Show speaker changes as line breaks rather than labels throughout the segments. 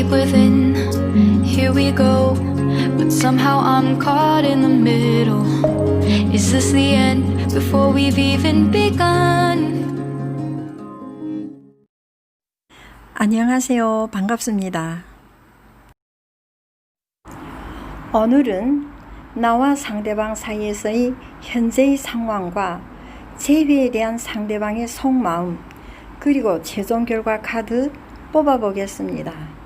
deep within. Here we go, but somehow I'm caught in the middle. Is this the end before we've even begun?
안녕하세요. 반갑습니다. 오늘은 나와 상대방 사이에서의 현재의 상황과 재회에 대한 상대방의 속마음, 그리고 최종 결과 카드 뽑아보겠습니다.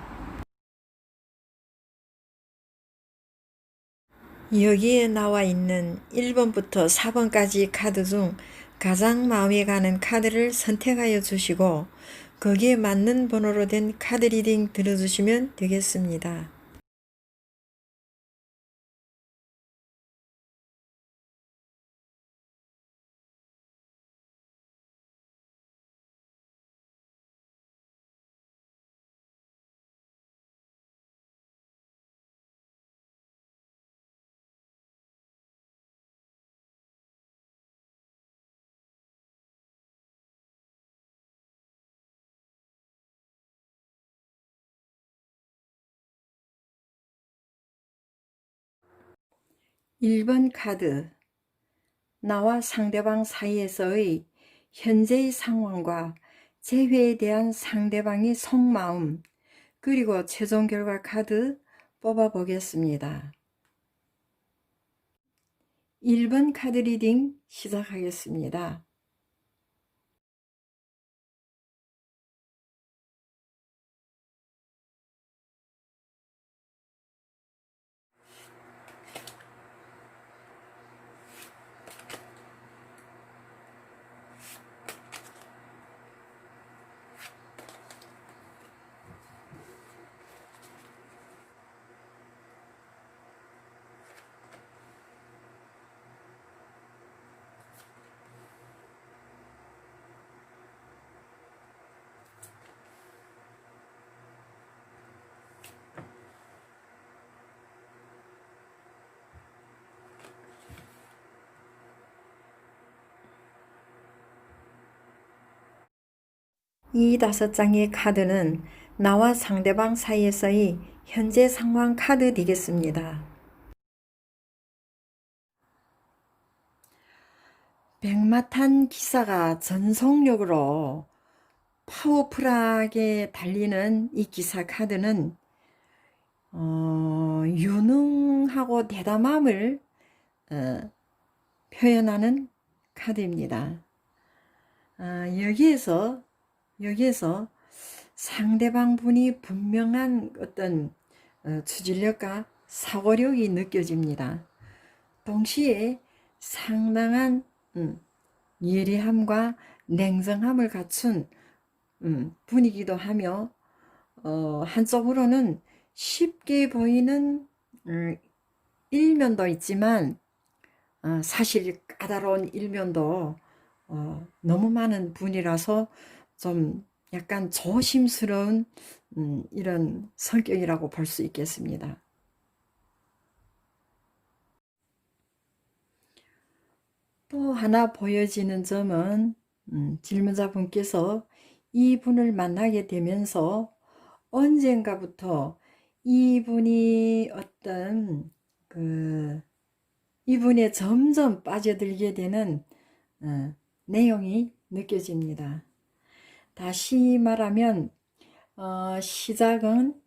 여기에 나와 있는 1번부터 4번까지 카드 중 가장 마음에 가는 카드를 선택하여 주시고 거기에 맞는 번호로 된 카드 리딩 들어주시면 되겠습니다. 일 번 카드, 나와 상대방 사이에서의 현재의 상황과 재회에 대한 상대방의 속마음, 그리고 최종 결과 카드 뽑아보겠습니다. 1번 카드 리딩 시작하겠습니다. 이 5장의 카드는 나와 상대방 사이에서의 현재 상황 카드 되겠습니다. 백마탄 기사가 전속력으로 파워풀하게 달리는 이 기사 카드는 유능하고 대담함을 표현하는 카드입니다. 여기에서 상대방 분이 분명한 어떤 추진력과 사고력이 느껴집니다. 동시에 상당한 예리함과 냉정함을 갖춘 분이기도 하며 한쪽으로는 쉽게 보이는 일면도 있지만 사실 까다로운 일면도 너무 많은 분이라서 좀 약간 조심스러운 이런 성격이라고 볼 수 있겠습니다. 또 하나 보여지는 점은 질문자분께서 이분을 만나게 되면서 언젠가부터 이분이 어떤 이분에 점점 빠져들게 되는 내용이 느껴집니다. 다시 말하면 시작은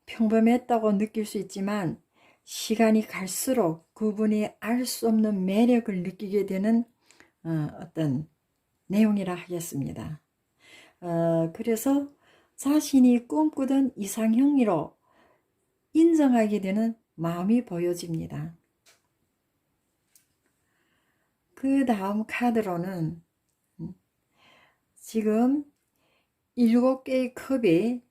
평범했다고 느낄 수 있지만 시간이 갈수록 그분이 알 수 없는 매력을 느끼게 되는 어떤 내용이라 하겠습니다. 그래서 자신이 꿈꾸던 이상형으로 인정하게 되는 마음이 보여집니다. 그 다음 카드로는 지금 7개의 컵이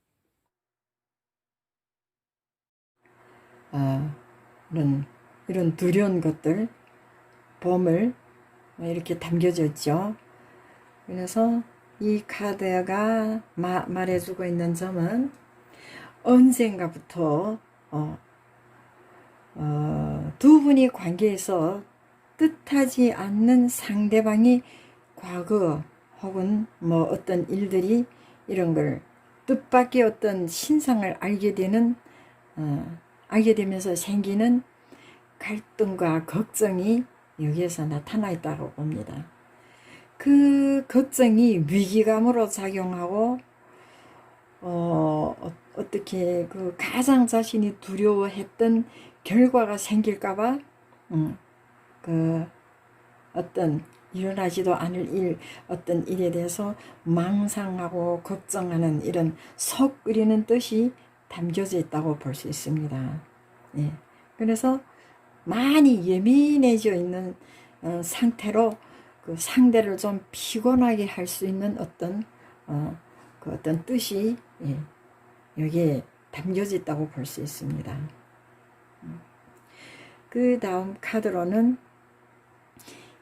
이런 두려운 것들, 보물 이렇게 담겨져 있죠. 그래서 이 카드가 말해주고 있는 점은 언젠가부터 두 분이 관계에서 뜻하지 않는 상대방이 과거 혹은 뭐 어떤 일들이 이런 걸 뜻밖의 어떤 신상을 알게 되는 알게 되면서 생기는 갈등과 걱정이 여기에서 나타나 있다고 봅니다. 그 걱정이 위기감으로 작용하고 어떻게 그 가장 자신이 두려워했던 결과가 생길까봐 그 어떤 일어나지도 않을 일, 어떤 일에 대해서 망상하고 걱정하는 이런 속 끓이는 뜻이 담겨져 있다고 볼 수 있습니다. 예. 그래서 많이 예민해져 있는 상태로 그 상대를 좀 피곤하게 할 수 있는 어떤 그 어떤 뜻이 여기에 담겨져 있다고 볼 수 있습니다. 그 다음 카드로는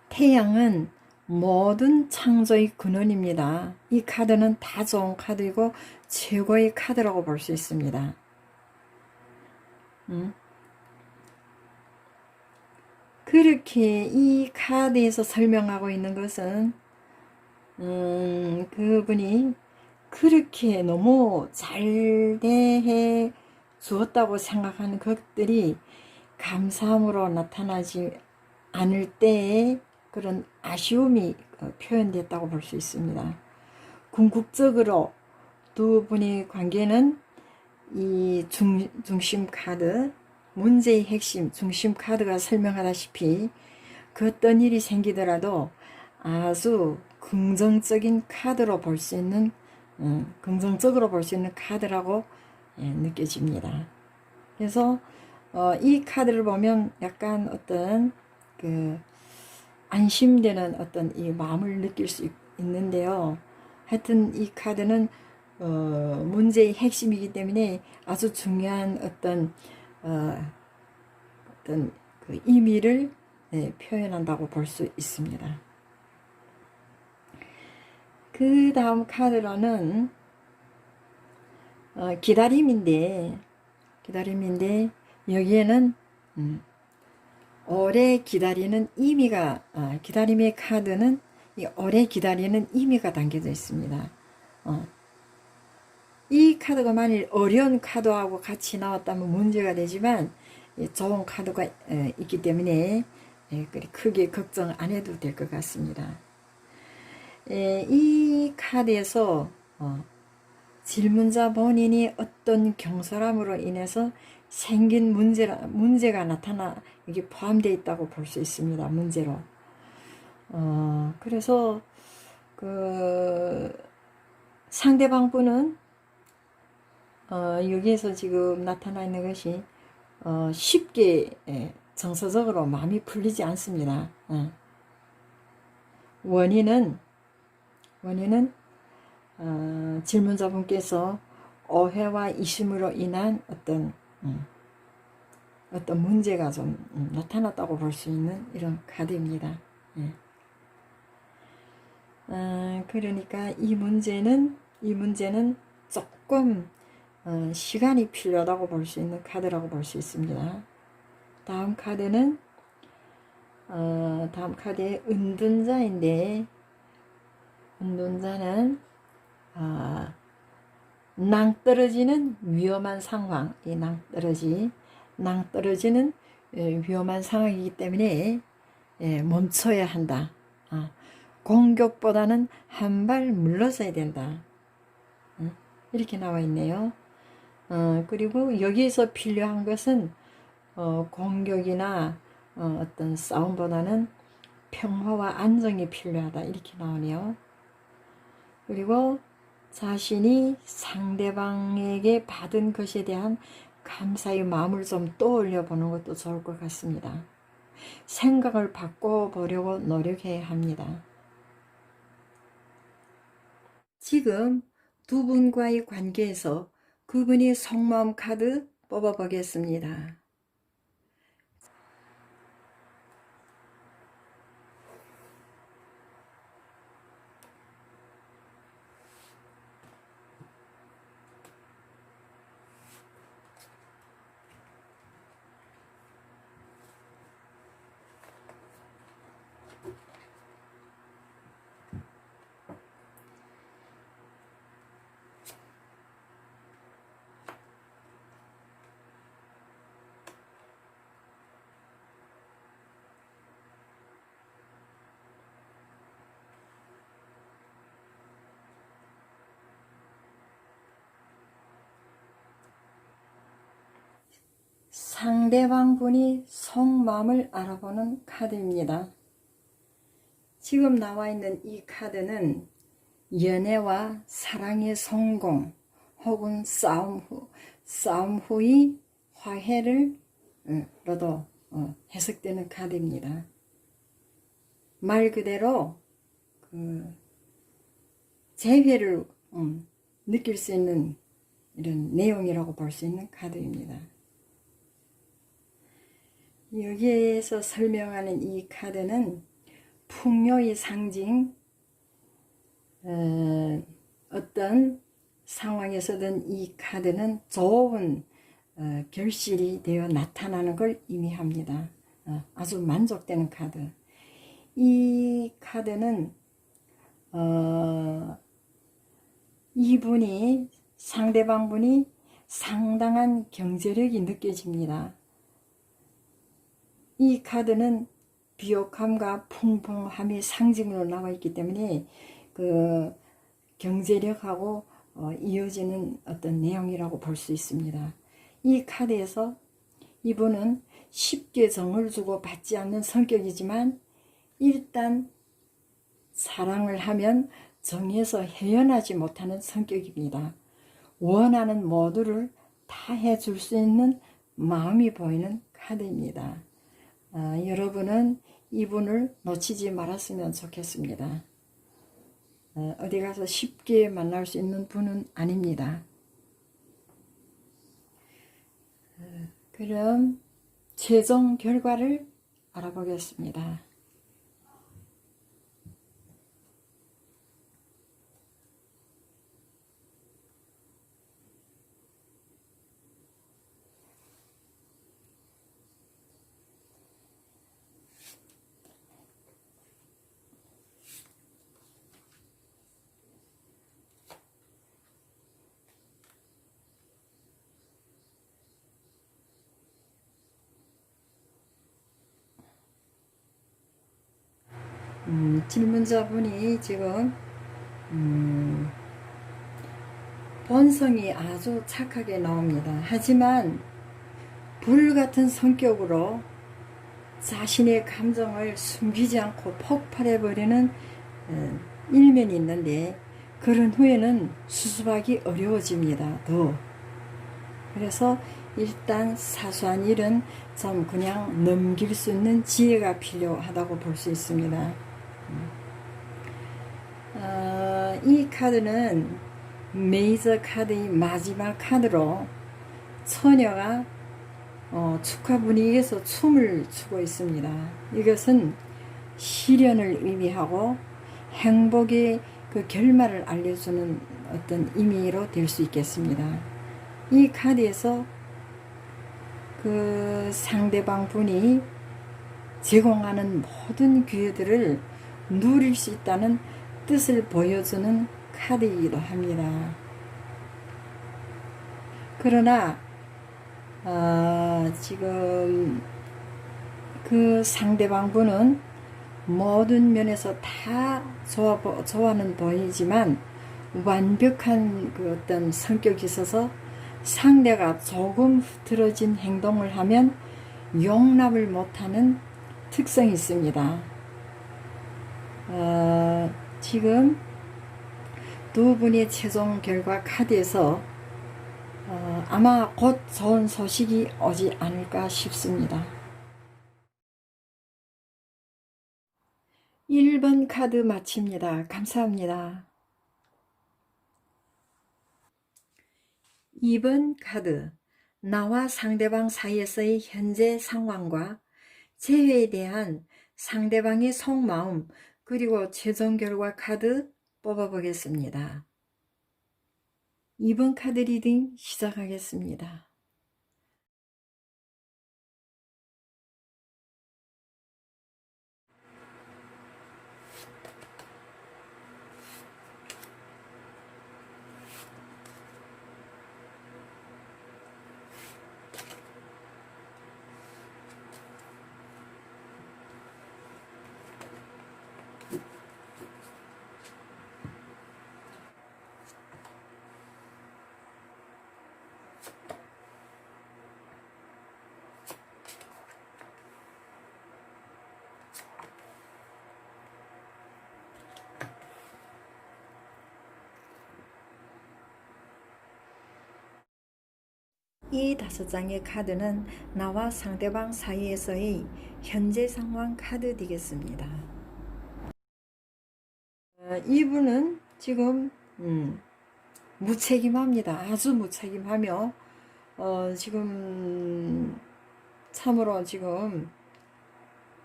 태양은 모든 창조의 근원입니다. 이 카드는 다 좋은 카드이고 최고의 카드라고 볼 수 있습니다. 그렇게 이 카드에서 설명하고 있는 것은 그분이 그렇게 너무 잘 대해 주었다고 생각하는 것들이 감사함으로 나타나지 않을 때에 그런 아쉬움이 표현됐다고 볼 수 있습니다. 궁극적으로 두 분의 관계는 이 중심 카드, 문제의 핵심 중심 카드가 설명하다시피 그 어떤 일이 생기더라도 아주 긍정적인 카드로 볼 수 있는 긍정적으로 볼 수 있는 카드라고 느껴집니다. 그래서 이 카드를 보면 약간 어떤 그 안심되는 어떤 이 마음을 느낄 수 있는데요. 하여튼 이 카드는 문제의 핵심이기 때문에 아주 중요한 어떤 그 의미를 표현한다고 볼 수 있습니다. 그 다음 카드로는 기다림인데 여기에는 오래 기다리는 의미가 기다림의 카드는 이 오래 기다리는 의미가 담겨져 있습니다. 이 카드가 만일 어려운 카드하고 같이 나왔다면 문제가 되지만 좋은 카드가 있기 때문에 크게 걱정 안 해도 될 것 같습니다. 이 카드에서 질문자 본인이 어떤 경솔함으로 인해서 생긴 문제가 나타나 이게 포함되어 있다고 볼 수 있습니다. 문제로. 그래서 그 상대방 분은 여기에서 지금 나타나 있는 것이 쉽게 정서적으로 마음이 풀리지 않습니다. 원인은 질문자분께서 오해와 이심으로 인한 어떤 문제가 좀 나타났다고 볼 수 있는 이런 카드입니다. 그러니까 이 문제는 조금 시간이 필요하다고 볼 수 있는 카드라고 볼 수 있습니다. 다음 카드는 다음 카드의 은둔자인데 은둔자는 낭떠러지는 위험한 상황, 이 낭떠러지는 위험한 상황이기 때문에 멈춰야 한다. 공격보다는 한 발 물러서야 된다. 이렇게 나와 있네요. 그리고 여기에서 필요한 것은 공격이나 어떤 싸움보다는 평화와 안정이 필요하다. 이렇게 나오네요. 그리고 자신이 상대방에게 받은 것에 대한 감사의 마음을 좀 떠올려 보는 것도 좋을 것 같습니다. 생각을 바꿔보려고 노력해야 합니다. 지금 두 분과의 관계에서 그분이 속마음 카드 뽑아보겠습니다. 상대방 분이 속마음을 알아보는 카드입니다. 지금 나와 있는 이 카드는 연애와 사랑의 성공 혹은 싸움 후의 화해를 로도 해석되는 카드입니다. 말 그대로 재회를 느낄 수 있는 이런 내용이라고 볼 수 있는 카드입니다. 여기에서 설명하는 이 카드는 풍요의 상징, 어떤 상황에서든 이 카드는 좋은 결실이 되어 나타나는 걸 의미합니다. 아주 만족되는 카드. 이 카드는 이분이 상대방 분이 상당한 경제력이 느껴집니다. 이 카드는 비옥함과 풍부함의 상징으로 나와 있기 때문에 그 경제력하고 이어지는 어떤 내용이라고 볼 수 있습니다. 이 카드에서 이분은 쉽게 정을 주고 받지 않는 성격이지만 일단 사랑을 하면 정에서 헤어나지 못하는 성격입니다. 원하는 모두를 다 해줄 수 있는 마음이 보이는 카드입니다. 여러분은 이분을 놓치지 말았으면 좋겠습니다. 어디 가서 쉽게 만날 수 있는 분은 아닙니다. 그럼 최종 결과를 알아보겠습니다. 질문자분이 지금 본성이 아주 착하게 나옵니다. 하지만 불같은 성격으로 자신의 감정을 숨기지 않고 폭발해버리는 일면이 있는데 그런 후에는 수습하기 어려워집니다. 더. 그래서 일단 사소한 일은 좀 그냥 넘길 수 있는 지혜가 필요하다고 볼 수 있습니다. 이 카드는 메이저 카드의 마지막 카드로 처녀가 축하 분위기에서 춤을 추고 있습니다. 이것은 시련을 의미하고 행복의 그 결말을 알려주는 어떤 의미로 될 수 있겠습니다. 이 카드에서 그 상대방 분이 제공하는 모든 기회들을 누릴 수 있다는 뜻을 보여주는 카드이기도 합니다. 그러나 지금 그 상대방 분은 모든 면에서 다 좋아는 보이지만 완벽한 그 어떤 성격이 있어서 상대가 조금 흐트러진 행동을 하면 용납을 못하는 특성이 있습니다. 지금 두 분의 최종 결과 카드에서 아마 곧 좋은 소식이 오지 않을까 싶습니다. 1번 카드 마칩니다. 감사합니다. 2번 카드, 나와 상대방 사이에서의 현재 상황과 재회에 대한 상대방의 속마음 그리고 최종 결과 카드 뽑아보겠습니다. 2번 카드 리딩 시작하겠습니다. 이 5장의 카드는 나와 상대방 사이에서의 현재 상황 카드 되겠습니다. 이분은 지금 무책임합니다. 아주 무책임하며 지금 참으로 지금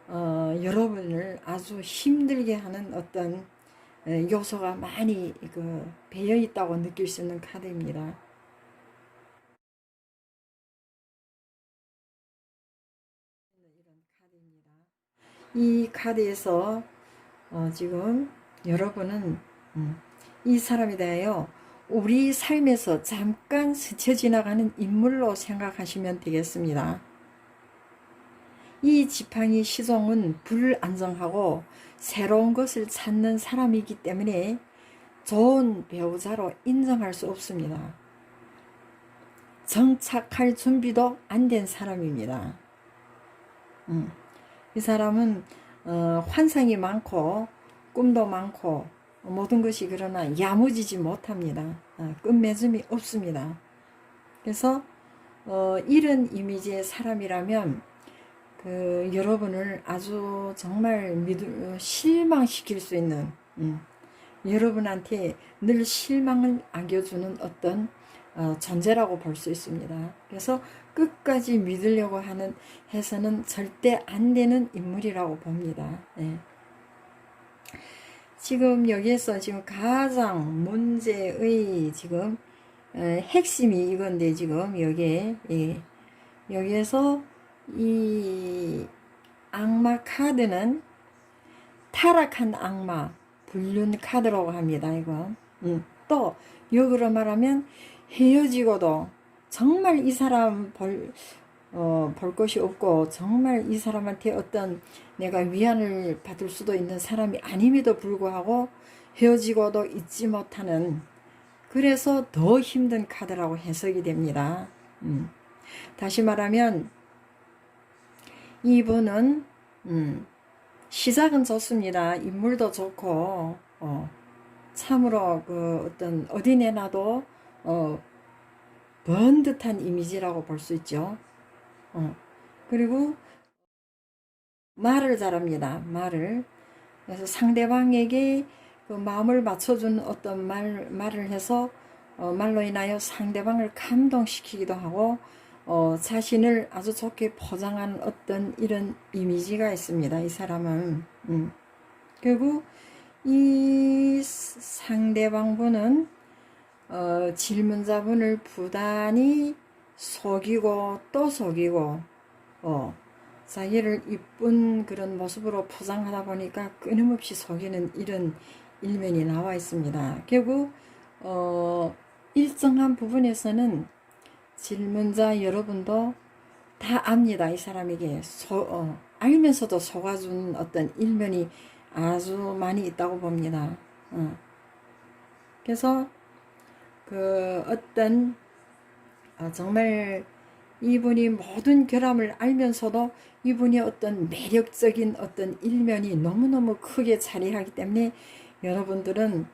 여러분을 아주 힘들게 하는 어떤 요소가 많이 배어 있다고 느낄 수 있는 카드입니다. 이 카드에서 지금 여러분은 이 사람에 대하여 우리 삶에서 잠깐 스쳐 지나가는 인물로 생각하시면 되겠습니다. 이 지팡이 시종은 불안정하고 새로운 것을 찾는 사람이기 때문에 좋은 배우자로 인정할 수 없습니다. 정착할 준비도 안 된 사람입니다. 이 사람은 환상이 많고 꿈도 많고 모든 것이 그러나 야무지지 못합니다. 끝맺음이 없습니다. 그래서 이런 이미지의 사람이라면 여러분을 아주 정말 실망시킬 수 있는 여러분한테 늘 실망을 안겨주는 어떤 존재라고 볼 수 있습니다. 그래서 끝까지 믿으려고 해서는 절대 안 되는 인물이라고 봅니다. 예. 지금 여기에서 지금 가장 문제의 지금 핵심이 이건데 지금 여기에서 이 악마 카드는 타락한 악마 불륜 카드라고 합니다. 이거 또 역으로 말하면 헤어지고도 정말 이 사람 볼 것이 없고 정말 이 사람한테 어떤 내가 위안을 받을 수도 있는 사람이 아님에도 불구하고 헤어지고도 잊지 못하는, 그래서 더 힘든 카드라고 해석이 됩니다. 다시 말하면 이분은 시작은 좋습니다. 인물도 좋고 참으로 어떤 어디 내놔도 번듯한 이미지라고 볼 수 있죠. 그리고 말을 잘합니다. 말을. 그래서 상대방에게 마음을 맞춰주는 어떤 말을 해서 말로 인하여 상대방을 감동시키기도 하고 자신을 아주 좋게 포장하는 어떤 이런 이미지가 있습니다. 이 사람은. 그리고 이 상대방분은 질문자분을 부단히 속이고 또 속이고 자기를 이쁜 그런 모습으로 포장하다 보니까 끊임없이 속이는 이런 일면이 나와 있습니다. 결국 일정한 부분에서는 질문자 여러분도 다 압니다. 이 사람에게 알면서도 속아주는 어떤 일면이 아주 많이 있다고 봅니다. 그래서 어떤 정말 이분이 모든 결함을 알면서도 이분이 어떤 매력적인 어떤 일면이 너무너무 크게 자리하기 때문에 여러분들은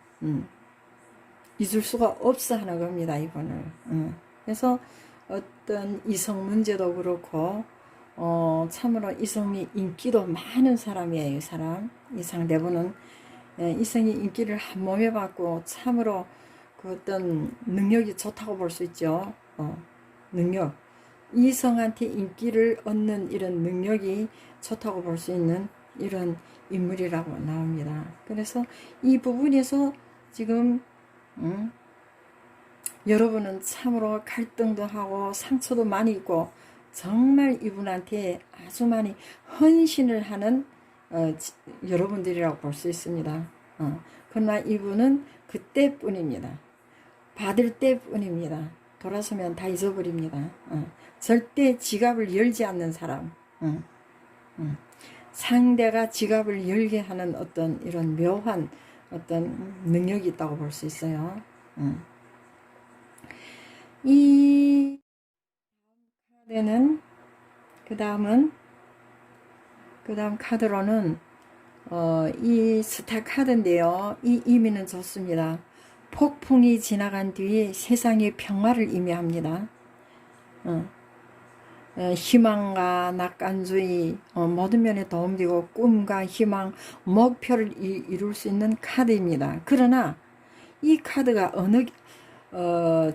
잊을 수가 없어 하는 겁니다. 이분을. 그래서 어떤 이성 문제도 그렇고 참으로 이성이 인기도 많은 사람이에요. 이 상대분은 이성이 인기를 한 몸에 받고 참으로 어떤 능력이 좋다고 볼 수 있죠. 능력. 이성한테 인기를 얻는 이런 능력이 좋다고 볼 수 있는 이런 인물이라고 나옵니다. 그래서 이 부분에서 지금 여러분은 참으로 갈등도 하고 상처도 많이 있고 정말 이분한테 아주 많이 헌신을 하는 여러분들이라고 볼 수 있습니다. 그러나 이분은 그때뿐입니다. 받을 때뿐입니다. 돌아서면 다 잊어버립니다. 절대 지갑을 열지 않는 사람. 상대가 지갑을 열게 하는 어떤 이런 묘한 어떤 능력이 있다고 볼 수 있어요. 이 카드는 그 다음 카드로는 이 스타 카드인데요. 이 의미는 좋습니다. 폭풍이 지나간 뒤에 세상의 평화를 의미합니다. 희망과 낙관주의, 모든 면에 도움되고 꿈과 희망, 목표를 이룰 수 있는 카드입니다. 그러나 이 카드가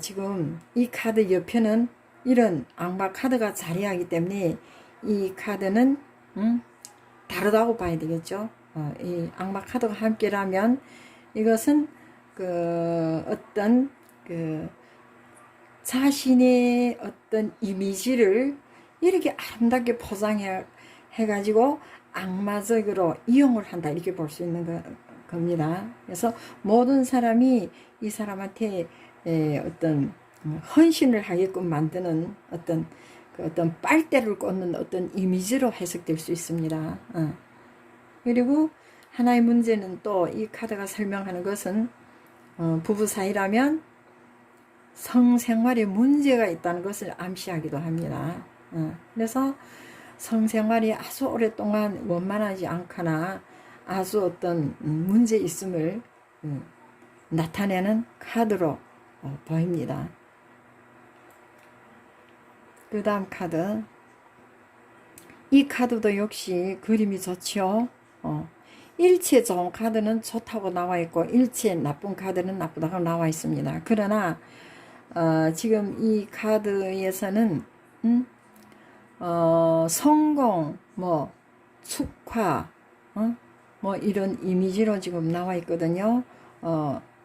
지금 이 카드 옆에는 이런 악마 카드가 자리하기 때문에 이 카드는 다르다고 봐야 되겠죠. 이 악마 카드가 함께라면 이것은 어떤 자신의 어떤 이미지를 이렇게 아름답게 포장해 가지고 악마적으로 이용을 한다, 이렇게 볼 수 있는 겁니다. 그래서 모든 사람이 이 사람한테 어떤 헌신을 하게끔 만드는 어떤 빨대를 꽂는 어떤 이미지로 해석될 수 있습니다. 그리고 하나의 문제는 또 이 카드가 설명하는 것은 부부 사이라면 성생활에 문제가 있다는 것을 암시하기도 합니다. 그래서 성생활이 아주 오랫동안 원만하지 않거나 아주 어떤 문제 있음을 나타내는 카드로 보입니다. 그 다음 카드, 이 카드도 역시 그림이 좋죠. 일체 좋은 카드는 좋다고 나와 있고 일체 나쁜 카드는 나쁘다고 나와 있습니다. 그러나 지금 이 카드에서는 성공, 축하, 이런 이미지로 지금 나와 있거든요.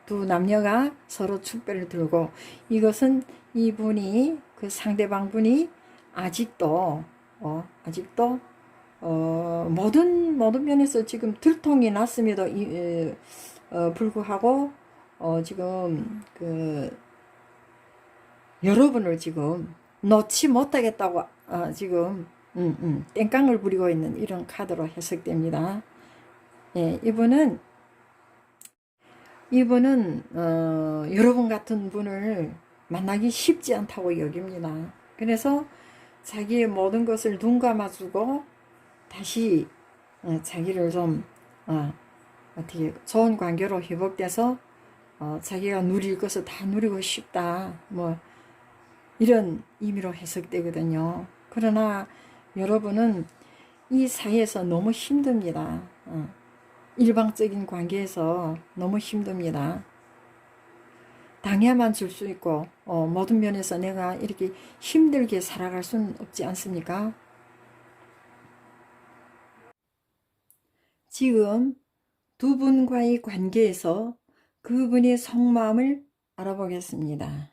두 남녀가 서로 축배를 들고, 이것은 이분이, 그 상대방 분이 아직도 모든 면에서 지금 들통이 났음에도 불구하고 지금 여러분을 지금 놓지 못하겠다고 지금 땡깡을 부리고 있는 이런 카드로 해석됩니다. 예, 이분은 여러분 같은 분을 만나기 쉽지 않다고 여깁니다. 그래서 자기의 모든 것을 눈 감아주고 다시 자기를 좀 어떻게 좋은 관계로 회복돼서 자기가 누릴 것을 다 누리고 싶다, 이런 의미로 해석되거든요. 그러나 여러분은 이 사이에서 너무 힘듭니다. 일방적인 관계에서 너무 힘듭니다. 당해만 줄 수 있고 모든 면에서 내가 이렇게 힘들게 살아갈 수는 없지 않습니까? 지금 두 분과의 관계에서 그분의 속마음을 알아보겠습니다.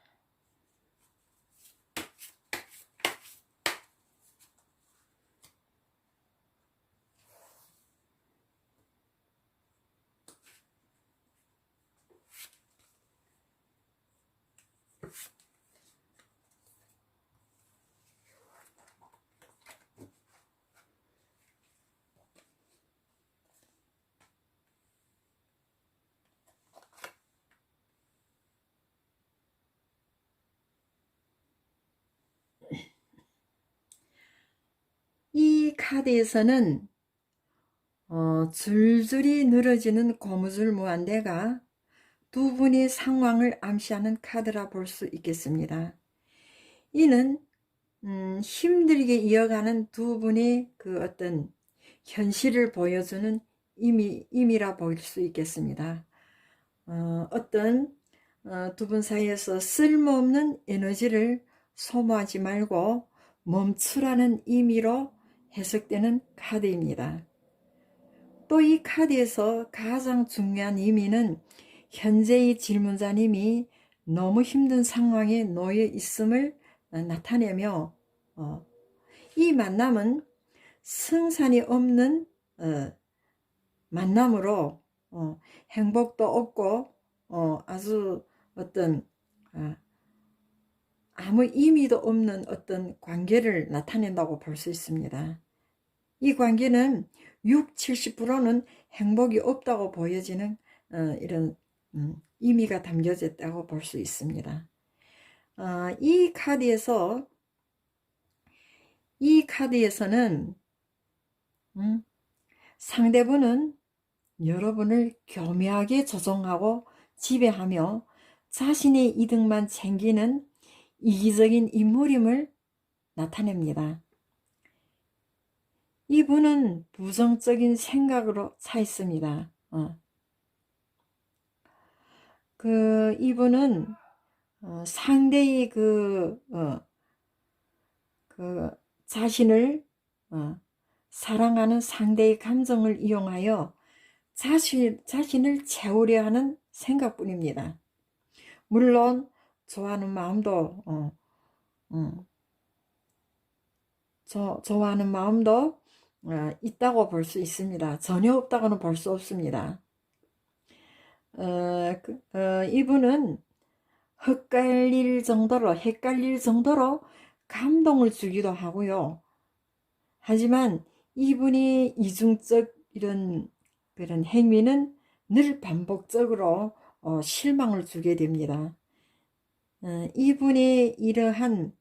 이 카드에서는 줄줄이 늘어지는 고무줄 무한대가 두 분의 상황을 암시하는 카드라 볼 수 있겠습니다. 이는 힘들게 이어가는 두 분의 그 어떤 현실을 보여주는 의미라 볼 수 있겠습니다. 어떤 두 분 사이에서 쓸모없는 에너지를 소모하지 말고 멈추라는 의미로 해석되는 카드입니다. 또 이 카드에서 가장 중요한 의미는 현재의 질문자님이 너무 힘든 상황에 놓여 있음을 나타내며 이 만남은 승산이 없는 만남으로 행복도 없고 아주 어떤 아무 의미도 없는 어떤 관계를 나타낸다고 볼 수 있습니다. 이 관계는 60-70%는 행복이 없다고 보여지는 이런 의미가 담겨져 있다고 볼 수 있습니다. 이 카드에서는 상대분은 여러분을 교묘하게 조종하고 지배하며 자신의 이득만 챙기는 이기적인 인물임을 나타냅니다. 이분은 부정적인 생각으로 차 있습니다. 이분은 상대의 자신을 사랑하는 상대의 감정을 이용하여 자신을 채우려 하는 생각뿐입니다. 물론 좋아하는 마음도 좋아하는 마음도 있다고 볼 수 있습니다. 전혀 없다고는 볼 수 없습니다. 이분은 헷갈릴 정도로 감동을 주기도 하고요. 하지만 이분이 이중적 그런 행위는 늘 반복적으로 실망을 주게 됩니다. 이분의 이러한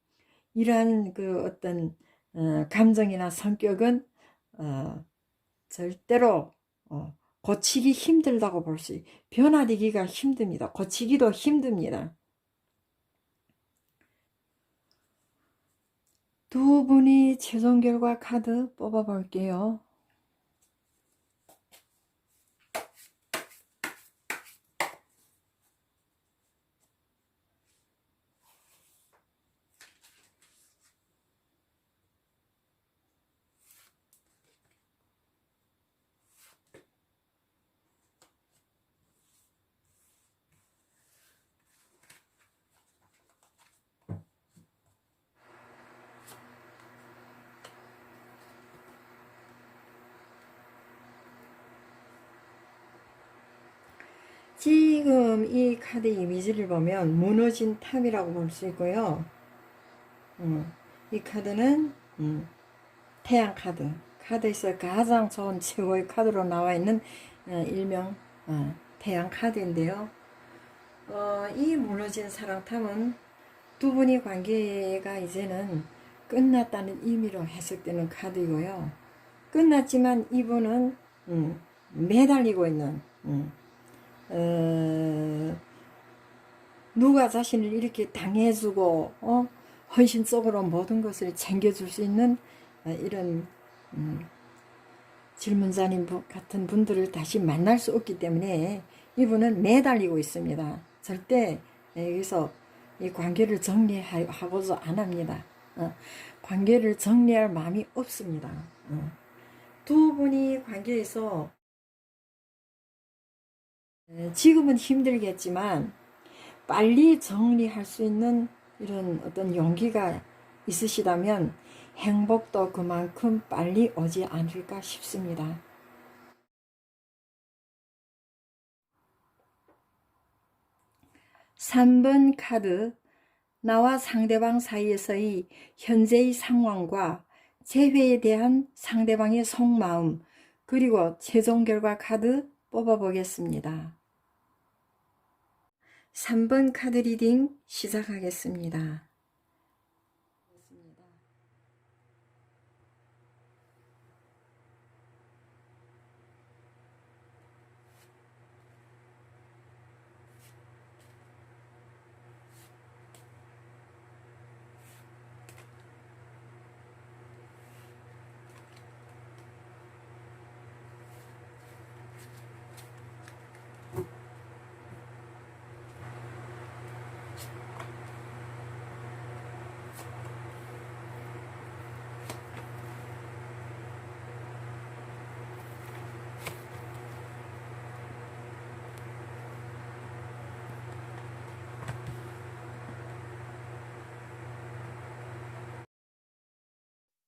어떤 감정이나 성격은 절대로 고치기 힘들다고 볼 수, 변화되기가 힘듭니다. 고치기도 힘듭니다. 두 분이 최종 결과 카드 뽑아 볼게요. 지금 이 카드 이미지를 보면 무너진 탑이라고 볼 수 있고요. 이 카드는 태양 카드에서 가장 좋은 최고의 카드로 나와 있는 일명 태양 카드인데요. 이 무너진 사랑탑은 두 분의 관계가 이제는 끝났다는 의미로 해석되는 카드이고요. 끝났지만 이분은 매달리고 있는 누가 자신을 이렇게 당해주고 헌신적으로 모든 것을 챙겨줄 수 있는 이런 질문자님 같은 분들을 다시 만날 수 없기 때문에 이분은 매달리고 있습니다. 절대 여기서 이 관계를 정리하고자 안 합니다. 관계를 정리할 마음이 없습니다. 두 분이 관계에서 지금은 힘들겠지만 빨리 정리할 수 있는 이런 어떤 용기가 있으시다면 행복도 그만큼 빨리 오지 않을까 싶습니다. (3번) 카드, 나와 상대방 사이에서의 현재의 상황과 재회에 대한 상대방의 속마음, 그리고 최종 결과 카드 뽑아보겠습니다. 3번 카드 리딩 시작하겠습니다.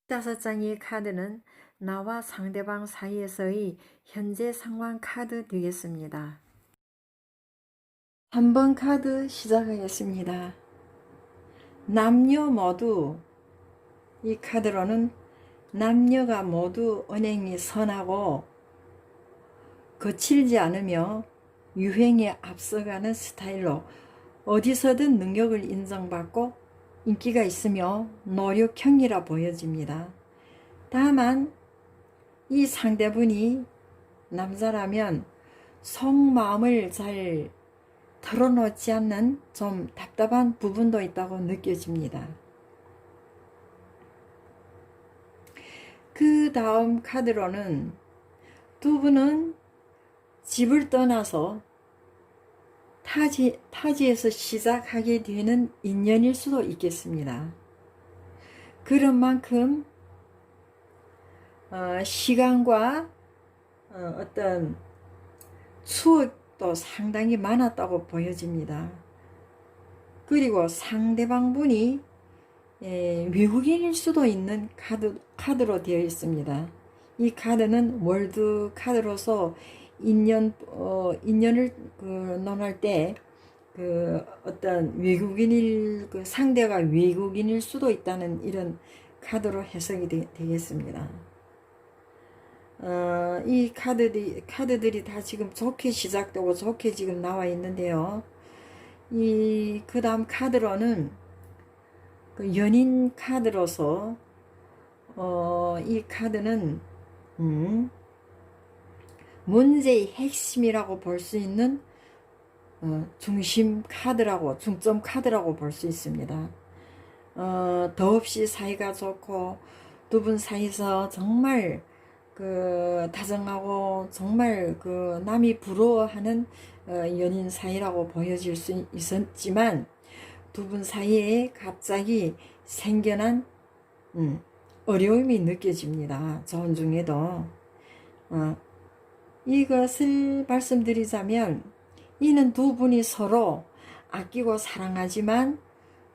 다섯 장의 카드는 나와 상대방 사이에서의 현재 상황 카드 되겠습니다. 3번 카드 시작하겠습니다. 남녀 모두, 이 카드로는 남녀가 모두 언행이 선하고 거칠지 않으며 유행에 앞서가는 스타일로 어디서든 능력을 인정받고 인기가 있으며 노력형이라 보여집니다. 다만 이 상대분이 남자라면 속마음을 잘 털어놓지 않는 좀 답답한 부분도 있다고 느껴집니다. 그 다음 카드로는 두 분은 집을 떠나서 타지에서 시작하게 되는 인연일 수도 있겠습니다. 그런 만큼 시간과 어떤 추억도 상당히 많았다고 보여집니다. 그리고 상대방 분이 외국인일 수도 있는 카드로 되어 있습니다. 이 카드는 월드 카드로서 인연을 논할 때 어떤 상대가 외국인일 수도 있다는 이런 카드로 해석이 되겠습니다. 이 카드들이 다 지금 좋게 시작되고 좋게 지금 나와 있는데요. 그 다음 카드로는 연인 카드로서, 이 카드는, 문제의 핵심이라고 볼 수 있는, 중점 카드라고 볼 수 있습니다. 더없이 사이가 좋고, 두 분 사이에서 정말, 다정하고, 정말, 남이 부러워하는, 연인 사이라고 보여질 수 있었지만, 두 분 사이에 갑자기 생겨난, 어려움이 느껴집니다. 좋은 중에도. 이것을 말씀드리자면, 이는 두 분이 서로 아끼고 사랑하지만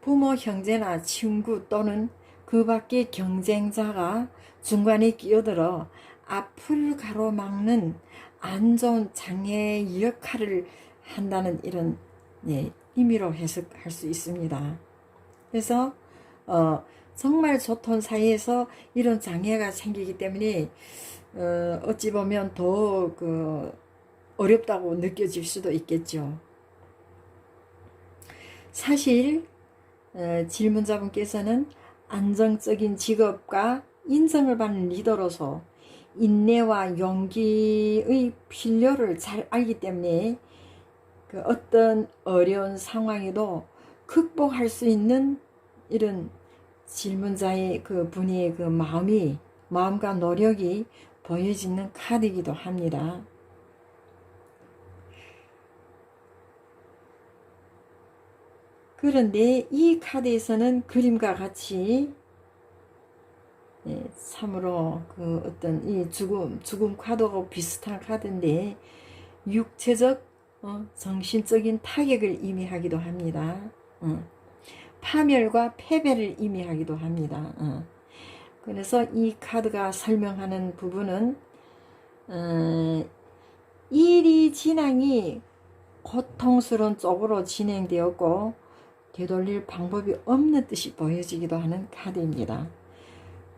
부모, 형제나 친구 또는 그 밖의 경쟁자가 중간에 끼어들어 앞을 가로막는 안 좋은 장애 역할을 한다는 이런 의미로 해석할 수 있습니다. 그래서 정말 좋던 사이에서 이런 장애가 생기기 때문에 어찌 보면 더 어렵다고 느껴질 수도 있겠죠. 사실 질문자분께서는 안정적인 직업과 인정을 받는 리더로서 인내와 용기의 필요를 잘 알기 때문에 어떤 어려운 상황에도 극복할 수 있는 이런 질문자의 분의 마음과 노력이 보여지는 카드이기도 합니다. 그런데 이 카드에서는 그림과 같이 참으로 어떤 이 죽음 카드하고 비슷한 카드인데 육체적 정신적인 타격을 의미하기도 합니다. 파멸과 패배를 의미하기도 합니다. 그래서 이 카드가 설명하는 부분은 일이 진행이 고통스러운 쪽으로 진행되었고 되돌릴 방법이 없는 듯이 보여지기도 하는 카드입니다.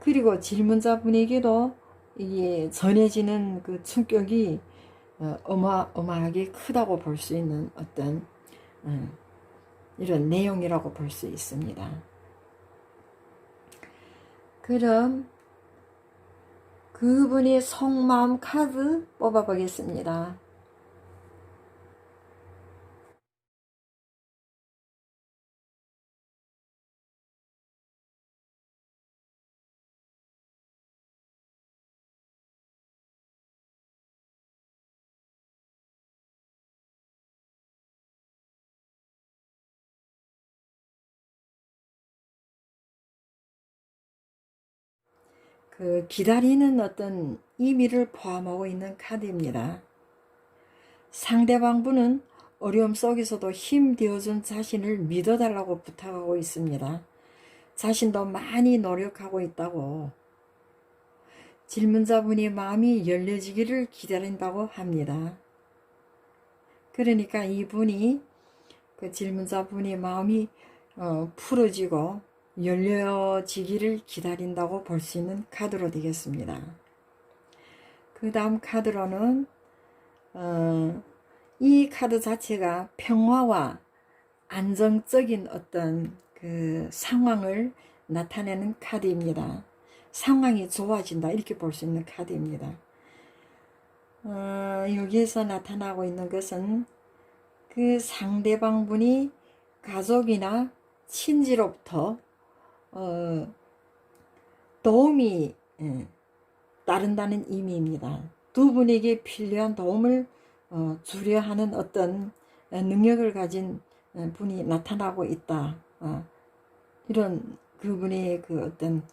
그리고 질문자분에게도 이게 전해지는 충격이 어마어마하게 크다고 볼 수 있는 어떤 이런 내용이라고 볼 수 있습니다. 그럼 그분의 속마음 카드 뽑아보겠습니다. 기다리는 어떤 의미를 포함하고 있는 카드입니다. 상대방분은 어려움 속에서도 힘되어준 자신을 믿어달라고 부탁하고 있습니다. 자신도 많이 노력하고 있다고. 질문자분의 마음이 열려지기를 기다린다고 합니다. 그러니까 이분이 질문자분의 마음이 풀어지고 열려지기를 기다린다고 볼 수 있는 카드로 되겠습니다. 그 다음 카드로는 이 카드 자체가 평화와 안정적인 어떤 상황을 나타내는 카드입니다. 상황이 좋아진다 이렇게 볼 수 있는 카드입니다. 여기에서 나타나고 있는 것은 상대방 분이 가족이나 친지로부터 도움이 따른다는 의미입니다. 두 분에게 필요한 도움을 주려 하는 어떤 능력을 가진 분이 나타나고 있다. 이런 그분의 그 어떤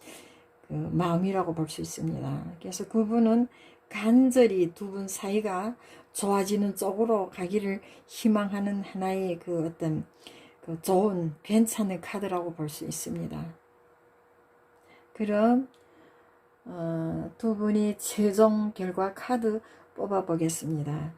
그 마음이라고 볼 수 있습니다. 그래서 그분은 간절히 두 분 사이가 좋아지는 쪽으로 가기를 희망하는 하나의 그 어떤 그 좋은 괜찮은 카드라고 볼 수 있습니다. 그럼 두 분이 최종 결과 카드 뽑아 보겠습니다.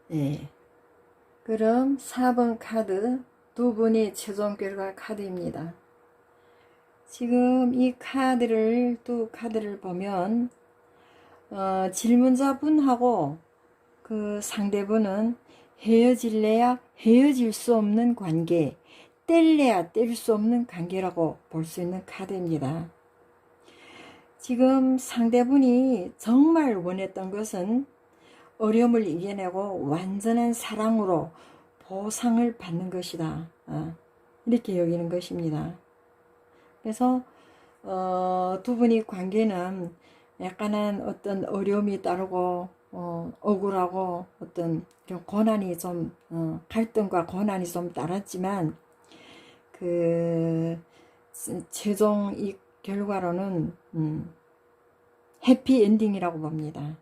네. 그럼 4번 카드 두 분의 최종 결과 카드입니다. 지금 이 카드를 두 카드를 보면 질문자분하고 그 상대분은 헤어질래야 헤어질 수 없는 관계, 뗄래야 뗄 수 없는 관계라고 볼 수 있는 카드입니다. 지금 상대분이 정말 원했던 것은 어려움을 이겨내고 완전한 사랑으로 보상을 받는 것이다. 이렇게 여기는 것입니다. 그래서 두 분의 관계는 약간은 어떤 어려움이 따르고 억울하고 어떤 고난이 좀 갈등과 고난이 좀 따랐지만 그 최종 이 결과로는 해피 엔딩이라고 봅니다.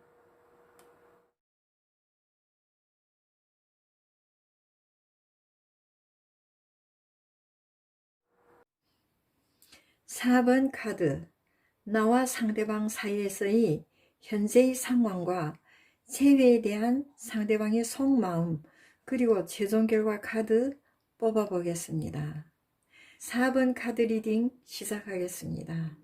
(4번) 카드 나와 상대방 사이에서의 현재의 상황과 재회에 대한 상대방의 속마음 그리고 최종 결과 카드 뽑아 보겠습니다. 4번 카드 리딩 시작하겠습니다.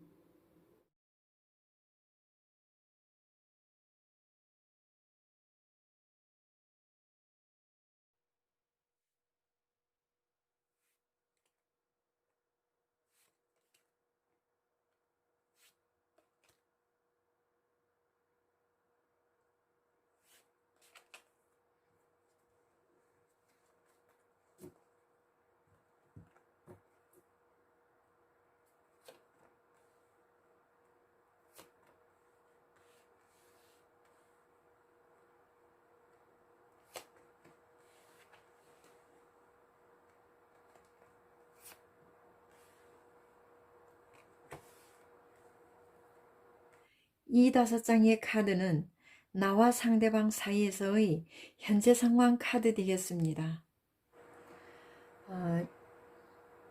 이 5장의 카드는 나와 상대방 사이에서의 현재 상황 카드 되겠습니다.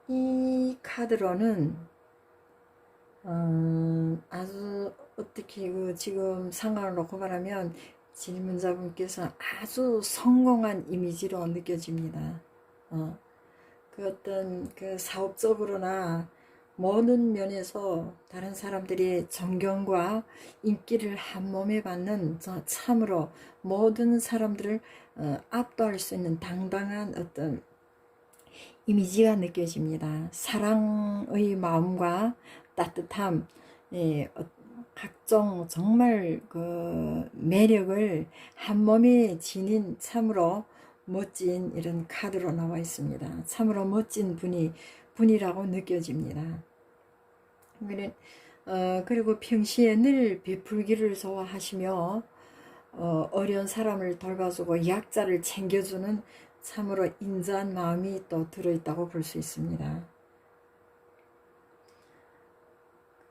이 카드로는 아주 어떻게 지금 상황을 놓고 말하면 질문자분께서 아주 성공한 이미지로 느껴집니다. 그 어떤 그 사업적으로나 모든 면에서 다른 사람들이 존경과 인기를 한 몸에 받는 참으로 모든 사람들을 압도할 수 있는 당당한 어떤 이미지가 느껴집니다. 사랑의 마음과 따뜻함, 각종 정말 그 매력을 한 몸에 지닌 참으로 멋진 이런 카드로 나와 있습니다. 참으로 멋진 분이라고 느껴집니다. 그리고 평시에 늘 베풀기를 좋아하시며 어려운 사람을 돌봐주고 약자를 챙겨주는 참으로 인자한 마음이 또 들어있다고 볼 수 있습니다.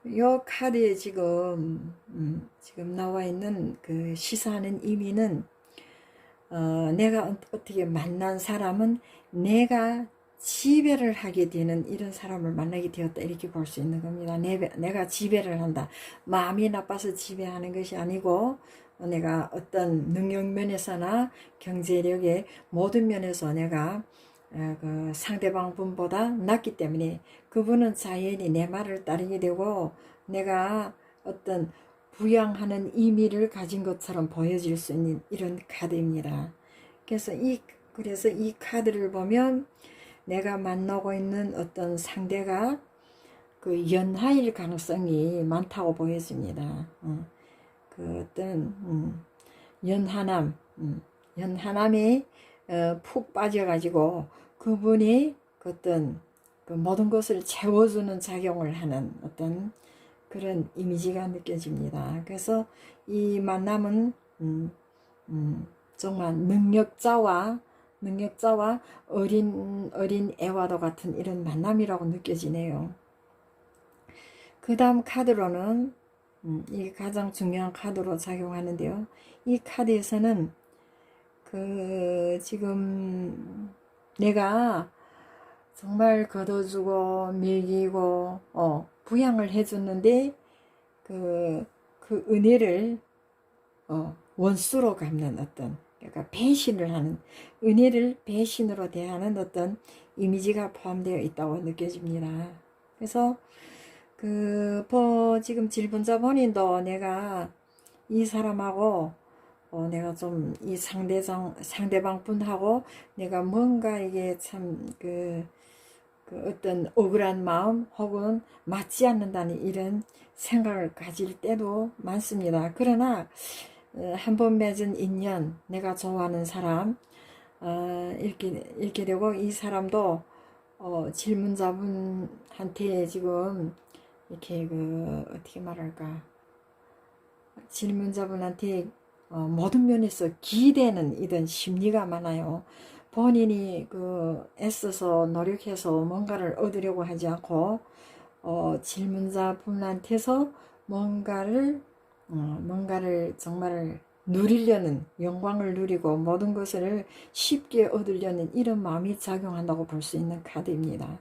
이 카드에 지금 나와 있는 그 시사하는 의미는 내가 어떻게 만난 사람은 내가 지배를 하게 되는 이런 사람을 만나게 되었다, 이렇게 볼 수 있는 겁니다. 내가 지배를 한다. 마음이 나빠서 지배하는 것이 아니고 내가 어떤 능력 면에서나 경제력의 모든 면에서 내가 그 상대방 분보다 낫기 때문에 그분은 자연히 내 말을 따르게 되고 내가 어떤 부양하는 의미를 가진 것처럼 보여질 수 있는 이런 카드입니다. 그래서 이 카드를 보면 내가 만나고 있는 어떤 상대가 그 연하일 가능성이 많다고 보여집니다. 그 어떤 연하남에 푹 빠져가지고 그분이 그 어떤 그 모든 것을 채워주는 작용을 하는 어떤 그런 이미지가 느껴집니다. 그래서 이 만남은 정말 능력자와 어린 애와도 같은 이런 만남이라고 느껴지네요. 그 다음 카드로는 이게 가장 중요한 카드로 작용하는데요. 이 카드에서는 그 지금 내가 정말 걷어주고 먹이고 부양을 해줬는데 그 은혜를 원수로 갚는 어떤, 그러니까 배신을 하는, 은혜를 배신으로 대하는 어떤 이미지가 포함되어 있다고 느껴집니다. 그래서 지금 질문자 본인도 내가 이 사람하고 내가 좀 이 상대방 분하고 내가 뭔가 이게 참 그 어떤 억울한 마음 혹은 맞지 않는다는 이런 생각을 가질 때도 많습니다. 그러나 한 번 맺은 인연, 내가 좋아하는 사람 이렇게 되고 이 사람도 질문자분한테 지금 이렇게 어떻게 말할까, 질문자분한테 모든 면에서 기대는 이런 심리가 많아요. 본인이 애써서 노력해서 뭔가를 얻으려고 하지 않고 질문자분한테서 뭔가를 정말 누리려는, 영광을 누리고 모든 것을 쉽게 얻으려는 이런 마음이 작용한다고 볼 수 있는 카드입니다.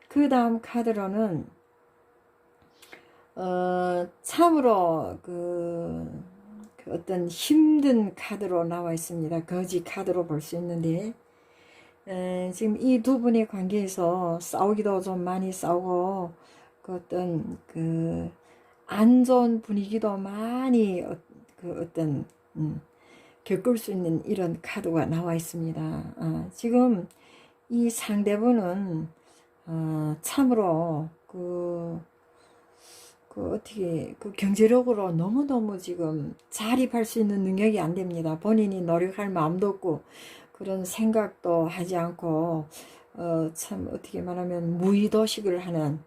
그 다음 카드로는 참으로 어떤 힘든 카드로 나와 있습니다. 거지 카드로 볼 수 있는데 지금 이 두 분의 관계에서 싸우기도 좀 많이 싸우고 어떤 안 좋은 분위기도 많이 어떤 겪을 수 있는 이런 카드가 나와 있습니다. 지금 이 상대분은 참으로 어떻게 경제력으로 너무너무 지금 자립할 수 있는 능력이 안 됩니다. 본인이 노력할 마음도 없고 그런 생각도 하지 않고 참 어떻게 말하면 무의도식을 하는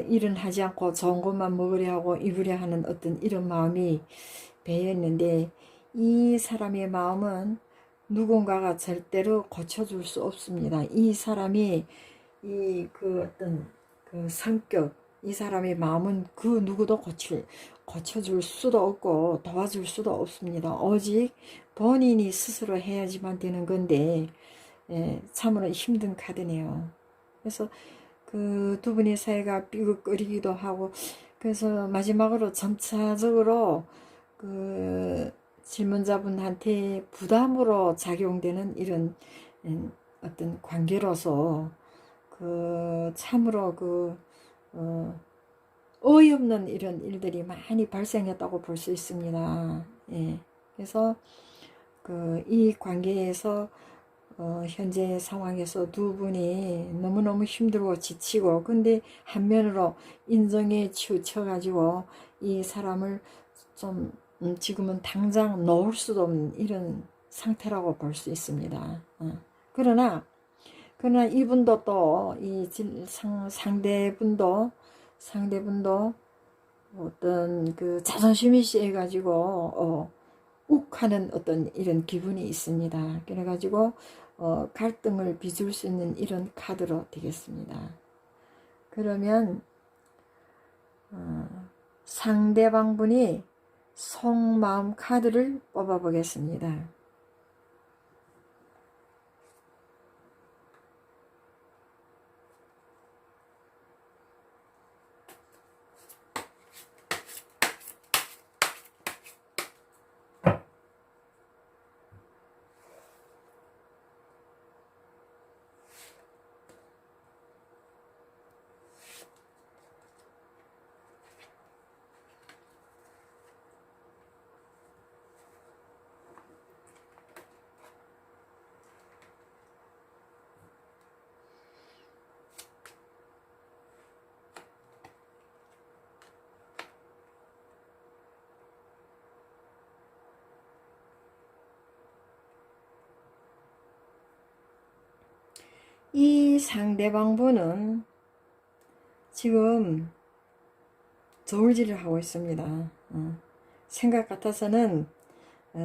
일은 하지 않고 좋은 것만 먹으려 하고 입으려 하는 어떤 이런 마음이 배어 있는데 이 사람의 마음은 누군가가 절대로 고쳐줄 수 없습니다. 이 사람이 어떤 성격, 이 사람의 마음은 그 누구도 고쳐줄 수도 없고 도와줄 수도 없습니다. 오직 본인이 스스로 해야지만 되는 건데 참으로 힘든 카드네요. 그래서 두 분의 사이가 삐걱거리기도 하고, 그래서 마지막으로 점차적으로 질문자분한테 부담으로 작용되는 이런 어떤 관계로서 참으로 어이없는 이런 일들이 많이 발생했다고 볼 수 있습니다. 예. 그래서 이 관계에서 현재 상황에서 두 분이 너무너무 힘들고 지치고, 근데 한면으로 인정에 치우쳐가지고 이 사람을 좀 지금은 당장 놓을 수도 없는 이런 상태라고 볼 수 있습니다. 그러나 이분도 또 이 상대분도 어떤 자존심이 세가지고 욱하는 어떤 이런 기분이 있습니다. 그래가지고 갈등을 빚을 수 있는 이런 카드로 되겠습니다. 그러면 상대방 분이 속마음 카드를 뽑아 보겠습니다. 이 상대방 분은 지금 저울질을 하고 있습니다. 생각 같아서는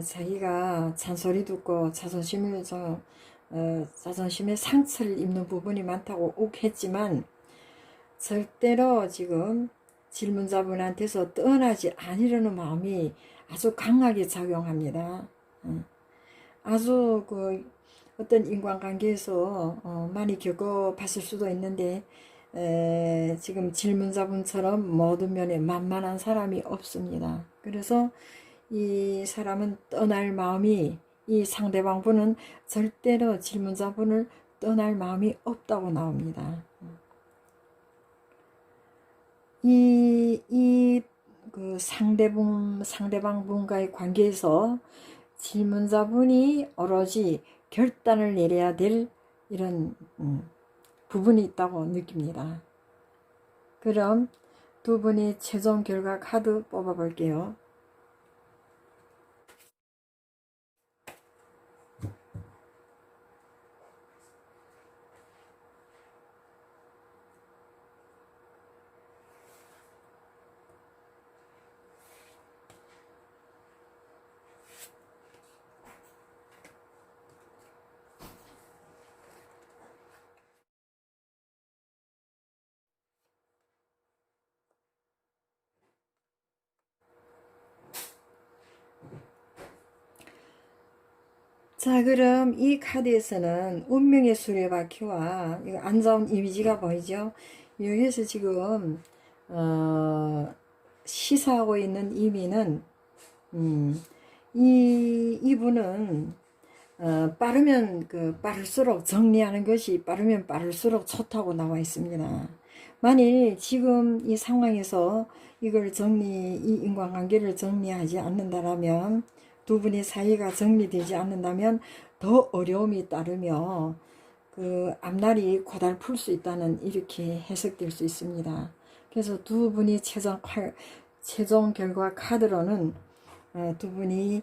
자기가 잔소리 듣고 자존심에 상처를 입는 부분이 많다고 욱했지만 절대로 지금 질문자분한테서 떠나지 않으려는 마음이 아주 강하게 작용합니다. 아주 그 어떤 인간관계에서 많이 겪어봤을 수도 있는데 지금 질문자분처럼 모든 면에 만만한 사람이 없습니다. 그래서 이 사람은 떠날 마음이, 이 상대방 분은 절대로 질문자분을 떠날 마음이 없다고 나옵니다. 그 상대방 분과의 관계에서 질문자분이 오로지 결단을 내려야 될 이런 부분이 있다고 느낍니다. 그럼 두 분이 최종 결과 카드 뽑아 볼게요. 자, 그럼 이 카드에서는 운명의 수레바퀴와 이거 안 좋은 이미지가 보이죠? 여기에서 지금 시사하고 있는 의미는 이분은 빠르면 빠를수록 정리하는 것이 빠르면 빠를수록 좋다고 나와 있습니다. 만일 지금 이 상황에서 이 인간관계를 정리하지 않는다라면, 두 분의 사이가 정리되지 않는다면 더 어려움이 따르며 그 앞날이 고달플 수 있다는, 이렇게 해석될 수 있습니다. 그래서 두 분이 최종 결과 카드로는 두 분이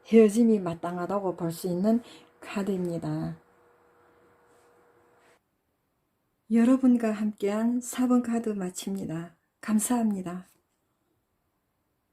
헤어짐이 마땅하다고 볼 수 있는 카드입니다. 여러분과 함께한 4번 카드 마칩니다. 감사합니다.